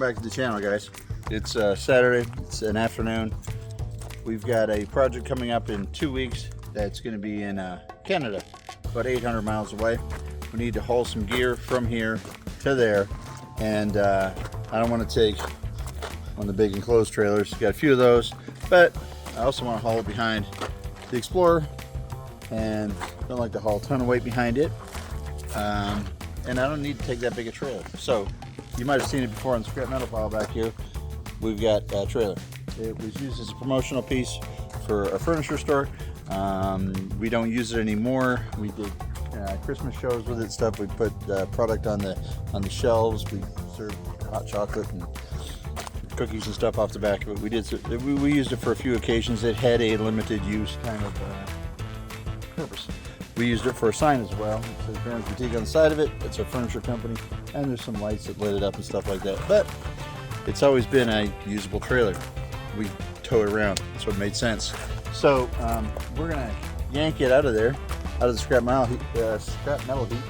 back to the channel, guys. It's Saturday, it's an afternoon. We've got a project coming up in 2 weeks that's going to be in Canada, about 800 miles away. We need to haul some gear from here to there, and I don't want to take one of the big enclosed trailers. Got a few of those, but I also want to haul it behind the Explorer, and don't like to haul a ton of weight behind it. And I don't need to take that big a trailer. So you might have seen it before on the scrap metal pile back here. We've got a trailer. It was used as a promotional piece for a furniture store. We don't use it anymore. We did Christmas shows with it, stuff. We put product on the shelves. We served hot chocolate and cookies and stuff off the back of it. We used it for a few occasions. It had a limited use kind of purpose. We used it for a sign as well. It says Baron's Boutique on the side of it. It's a furniture company, and there's some lights that lit it up and stuff like that. But it's always been a usable trailer. We tow it around. That's what made sense. So we're gonna yank it out of there, out of the scrap metal heap,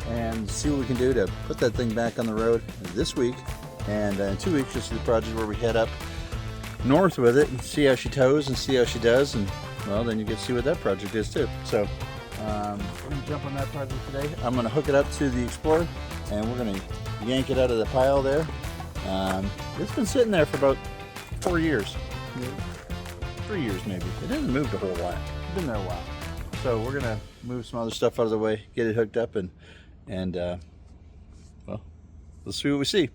and see what we can do to put that thing back on the road this week. And in 2 weeks, this is the project where we head up north with it and see how she tows and see how she does, and well, then you get to see what that project is too. So we're gonna jump on that project today. I'm gonna hook it up to the Explorer, and we're gonna yank it out of the pile there. It's been sitting there for about 4 years, 3 years maybe. It hasn't moved a whole lot. It's been there a while. So we're gonna move some other stuff out of the way, get it hooked up, and well, let's see what we see.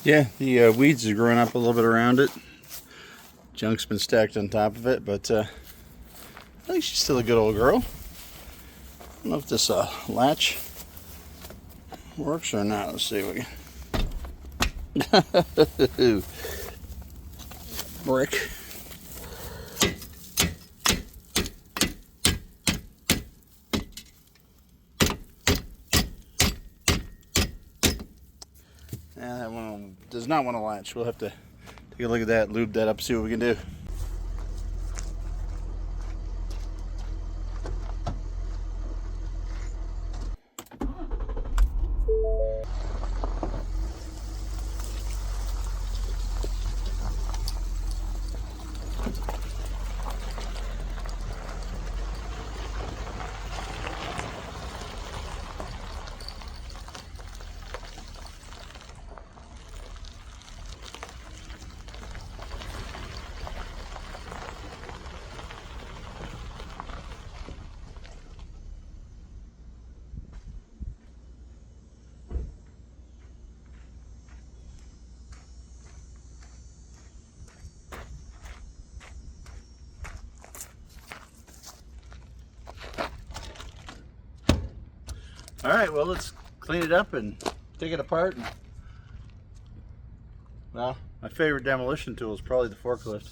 Yeah, the weeds are growing up a little bit around it. Junk's been stacked on top of it, but I think she's still a good old girl. I don't know if this latch works or not. Let's see if we can. Brick. That one does not want to latch. We'll have to take a look at that, lube that up, see what we can do. All right, well, let's clean it up and take it apart. Well, my favorite demolition tool is probably the forklift.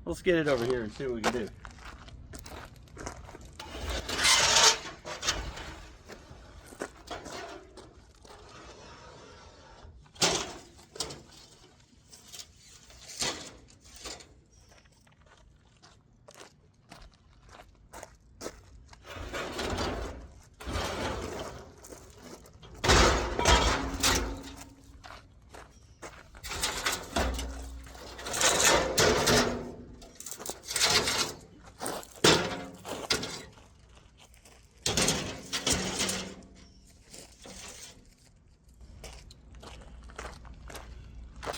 Let's get it over here and see what we can do.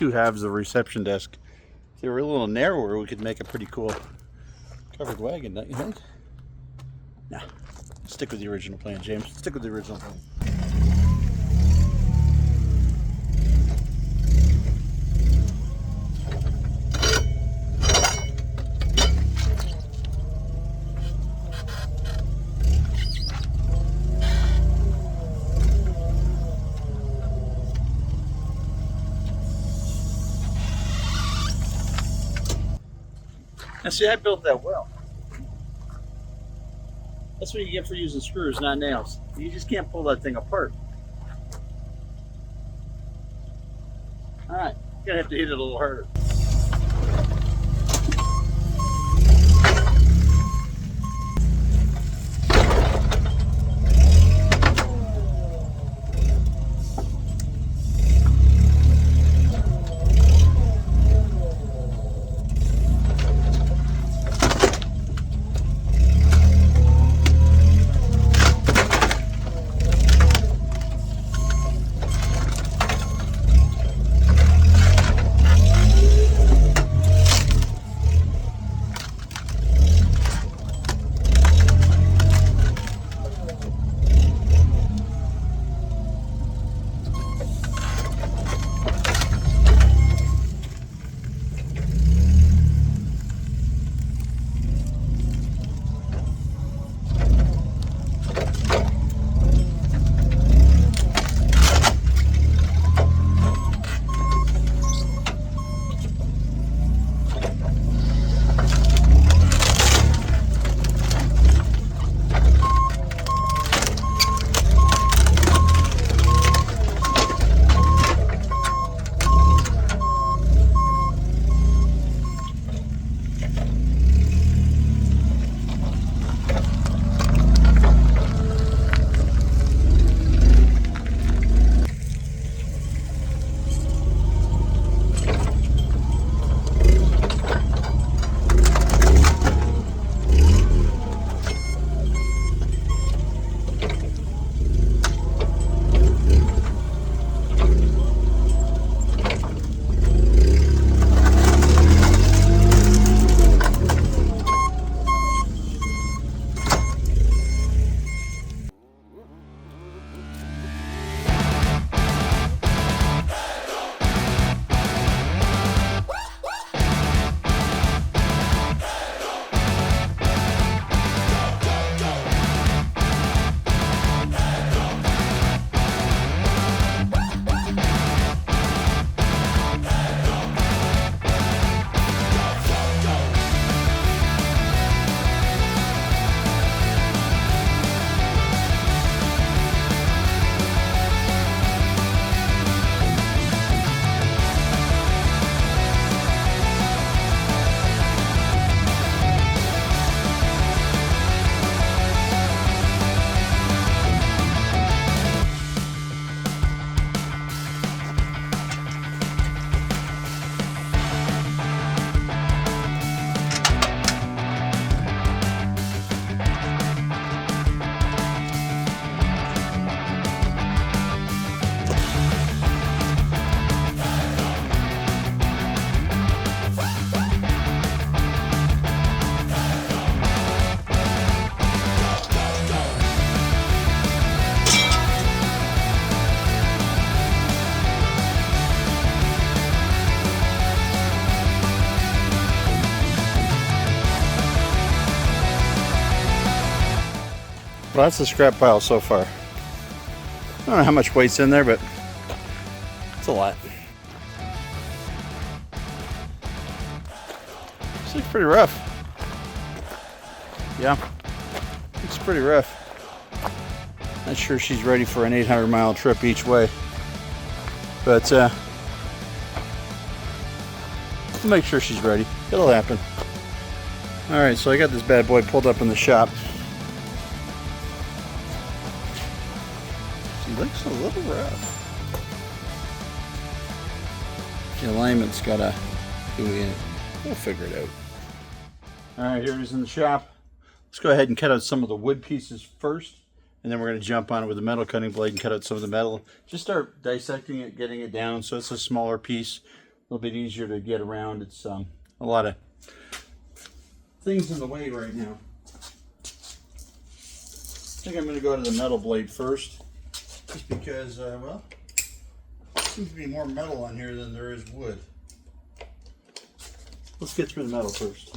two halves of the reception desk. If they were a little narrower, we could make a pretty cool covered wagon, don't you think? No. Stick with the original plan, James. Stick with the original plan. Now see, I built that well. That's what you get for using screws, not nails. You just can't pull that thing apart. Alright, you're gonna have to hit it a little harder. Well, that's the scrap pile so far. I don't know how much weight's in there, but it's a lot. This looks pretty rough. Yeah, it's pretty rough. Not sure she's ready for an 800-mile trip each way, but we'll make sure she's ready. It'll happen. All right, so I got this bad boy pulled up in the shop. She looks a little rough. The alignment's gotta do it. We'll figure it out. All right, here it is in the shop. Let's go ahead and cut out some of the wood pieces first, and then we're going to jump on it with a metal cutting blade and cut out some of the metal. Just start dissecting it, getting it down so it's a smaller piece. little bit easier to get around. It's a lot of things in the way right now. I think I'm going to go to the metal blade first, just because, well, there seems to be more metal on here than there is wood. Let's get through the metal first.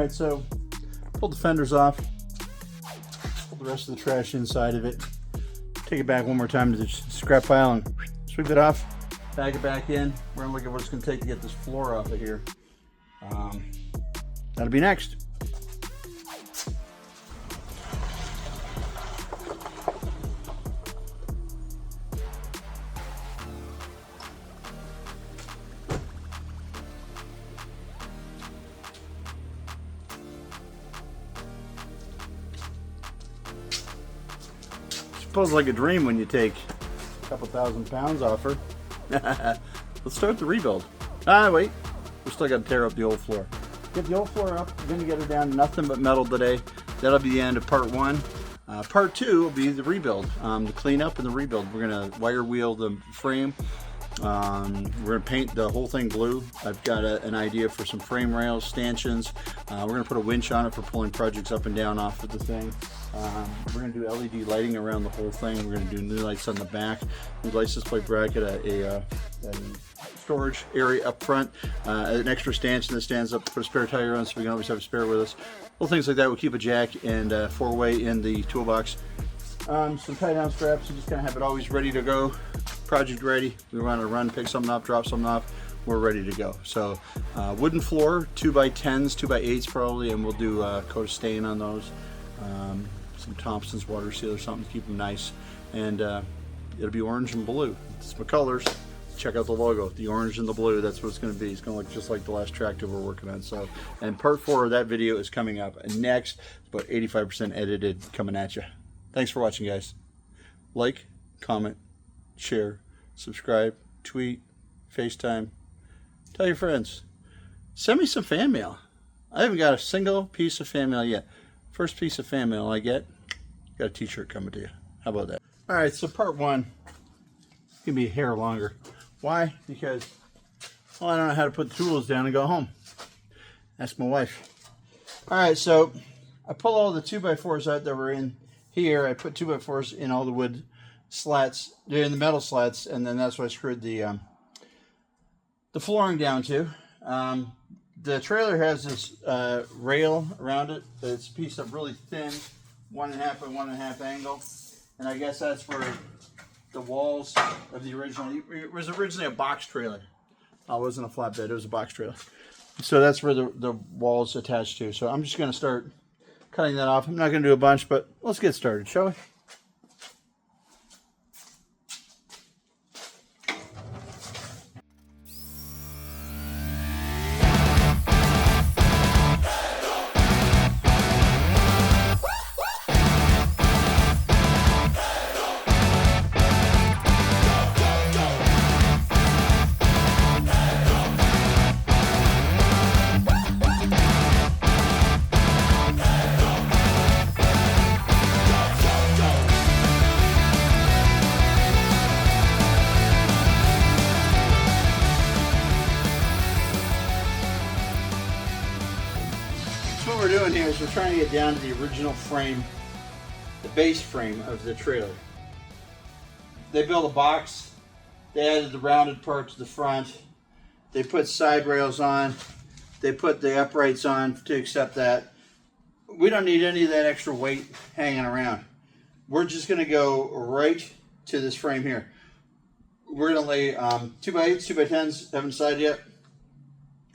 right, so pull the fenders off, pull the rest of the trash inside of it, take it back one more time to the scrap pile and sweep it off, bag it back in. We're gonna look at what it's gonna take to get this floor off of here. That'll be next. Suppose like a dream when you take a couple thousand pounds off her. Let's start the rebuild. Wait, we still got to tear up the old floor. Get the old floor up. We're going to get her down to nothing but metal today. That'll be the end of part one. Part two will be the rebuild, the cleanup and the rebuild. We're going to wire wheel the frame. We're going to paint the whole thing blue. I've got an idea for some frame rails, stanchions. We're going to put a winch on it for pulling projects up and down off of the thing. We're going to do LED lighting around the whole thing. We're going to do new lights on the back, new license plate bracket, a storage area up front, an extra stanchion that stands up to put a spare tire on so we can always have a spare with us. Little things like that. We'll keep a jack and four-way in the toolbox. Some tie-down straps. You just kind of have it always ready to go. Project ready. We want to run, pick something up, drop something off. We're ready to go. So wooden floor, 2x10s, 2x8s probably, and we'll do a coat of stain on those. Some Thompson's water seal or something to keep them nice. And it'll be orange and blue. It's my colors. Check out the logo, the orange and the blue. That's what it's going to be. It's going to look just like the last tractor we're working on. So, and part 4 of that video is coming up next. It's about 85% edited, coming at you. Thanks for watching, guys. Like, comment, share, subscribe, tweet, FaceTime, tell your friends. Send me some fan mail. I haven't got a single piece of fan mail yet. First piece of fan mail I get, got a t-shirt coming to you. How about that? All right, so part 1 can be a hair longer. Why? Because, well, I don't know how to put the tools down and go home. Ask my wife. All right, so I pull all the 2x4s out that were in here. I put 2x4s in all the wood slats, in the metal slats, and then that's what I screwed the flooring down to. The trailer has this rail around it. It's a piece of really thin 1.5 by 1.5 angle, and I guess that's where the walls of the original, it was originally a box trailer. It wasn't a flatbed, it was a box trailer. So that's where the walls attached to. So I'm just going to start cutting that off. I'm not going to do a bunch, but let's get started, shall we? What we're doing here is we're trying to get down to the original frame, the base frame of the trailer. They built a box, they added the rounded part to the front, they put side rails on, they put the uprights on to accept that. We don't need any of that extra weight hanging around. We're just going to go right to this frame here. We're going to lay 2x8s, 2x10s, haven't decided yet,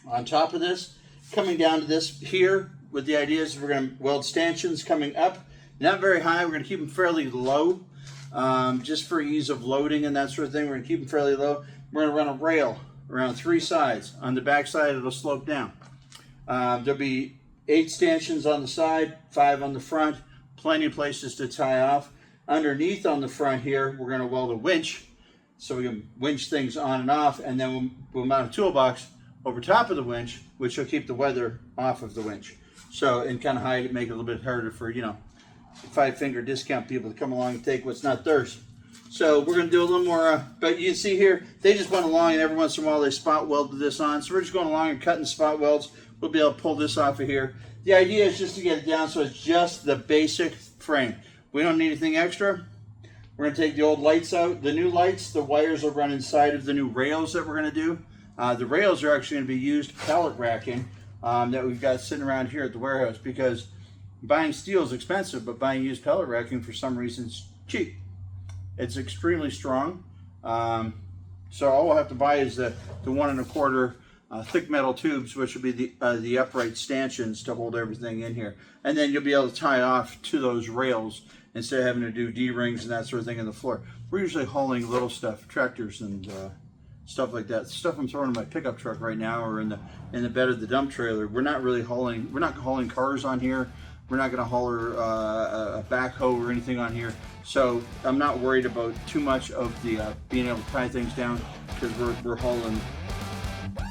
on top of this. Coming down to this here, with the idea is we're going to weld stanchions coming up, not very high. We're going to keep them fairly low, just for ease of loading and that sort of thing. We're going to keep them fairly low. We're going to run a rail around 3 sides. On the back side, it'll slope down. There'll be 8 stanchions on the side, 5 on the front, plenty of places to tie off. Underneath on the front here, we're going to weld a winch, so we can winch things on and off, and then we'll mount a toolbox over top of the winch, which will keep the weather off of the winch. So, and kind of hide it, make it a little bit harder for, 5-finger discount people to come along and take what's not theirs. So we're going to do a little more, but you can see here, they just went along and every once in a while they spot welded this on. So we're just going along and cutting spot welds. We'll be able to pull this off of here. The idea is just to get it down so it's just the basic frame. We don't need anything extra. We're going to take the old lights out. The new lights, the wires will run inside of the new rails that we're going to do. The rails are actually going to be used pellet racking that we've got sitting around here at the warehouse, because buying steel is expensive, but buying used pellet racking for some reason is cheap. It's extremely strong. So all we'll have to buy is the 1 1/4 thick metal tubes, which will be the upright stanchions to hold everything in here. And then you'll be able to tie off to those rails instead of having to do D-rings and that sort of thing in the floor. We're usually hauling little stuff, tractors and stuff like that. Stuff I'm throwing in my pickup truck right now, or in the bed of the dump trailer. We're not hauling cars on here. We're not going to haul a backhoe or anything on here. So I'm not worried about too much of the being able to tie things down, because we're hauling,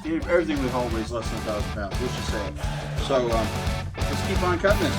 everything we haul weighs less than 1,000 pounds, let's just say it. So let's keep on cutting this.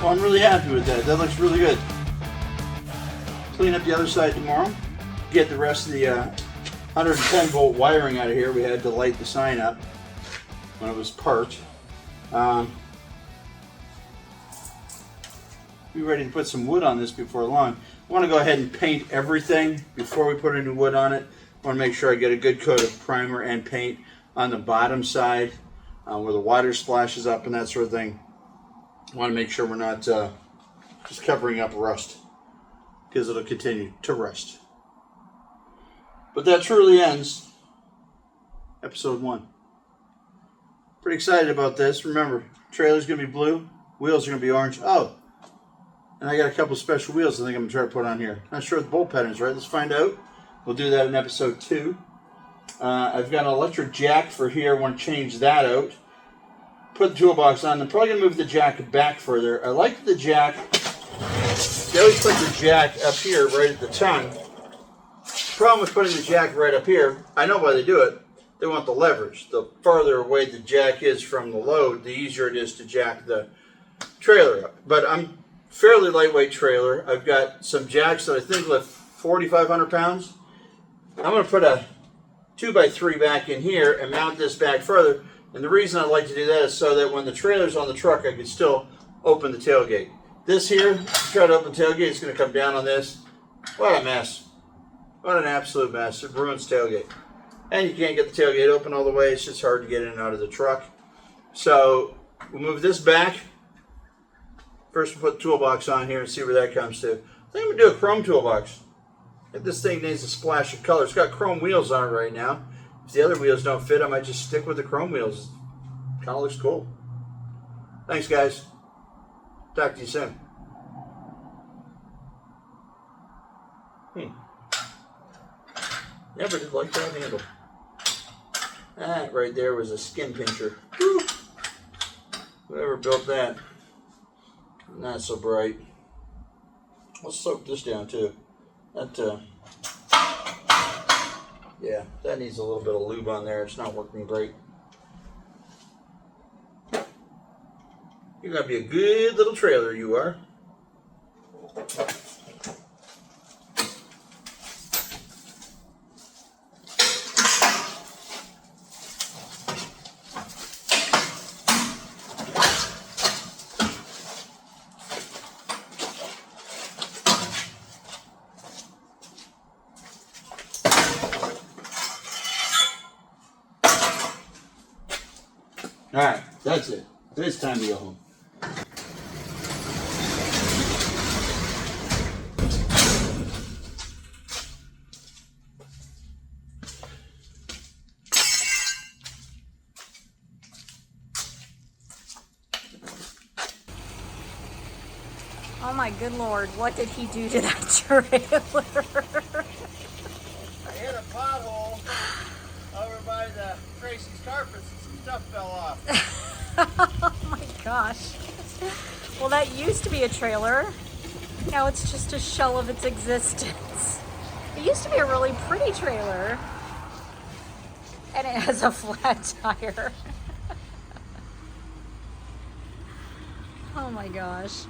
Well, I'm really happy with that. That looks really good. Clean up the other side tomorrow. Get the rest of the 110 volt wiring out of here. We had to light the sign up when it was parked. Be ready to put some wood on this before long. I want to go ahead and paint everything before we put any wood on it. I want to make sure I get a good coat of primer and paint on the bottom side where the water splashes up and that sort of thing. I want to make sure we're not just covering up rust, because it'll continue to rust. But that truly ends episode 1. Pretty excited about this. Remember, trailer's going to be blue, wheels are going to be orange. Oh, and I got a couple special wheels I think I'm going to try to put on here. Not sure if the bolt pattern's right. Let's find out. We'll do that in episode 2. I've got an electric jack for here. I want to change that out. Put the toolbox on. I'm probably going to move the jack back further. I like the jack. They always put the jack up here right at the tongue. Problem with putting the jack right up here, I know why they do it. They want the leverage. The farther away the jack is from the load, the easier it is to jack the trailer up. But I'm fairly lightweight trailer. I've got some jacks that I think lift 4,500 pounds. I'm going to put a 2x3 back in here and mount this back further. And the reason I like to do that is so that when the trailer's on the truck, I can still open the tailgate. This here, try to open the tailgate, it's going to come down on this. What a mess. What an absolute mess. It ruins tailgate. And you can't get the tailgate open all the way. It's just hard to get in and out of the truck. So we'll move this back. First we'll put the toolbox on here and see where that comes to. I think I'm going to do a chrome toolbox. If this thing needs a splash of color. It's got chrome wheels on it right now. If the other wheels don't fit, I might just stick with the chrome wheels. Kind of looks cool. Thanks, guys. Talk to you soon. Never did like that handle. That right there was a skin pincher. Woo. Whoever built that, not so bright. Let's soak this down too. That yeah, that needs a little bit of lube on there. It's not working great. You're going to be a good little trailer, you are. Alright, that's it. It's time to go home. Oh my good Lord, what did he do to that trailer? I hit a pothole over by the Tracy's carpets and some stuff fell off. Oh my gosh. Well, that used to be a trailer. Now now it's just a shell of its existence. It used to be a really pretty trailer. And it has a flat tire. Oh my gosh.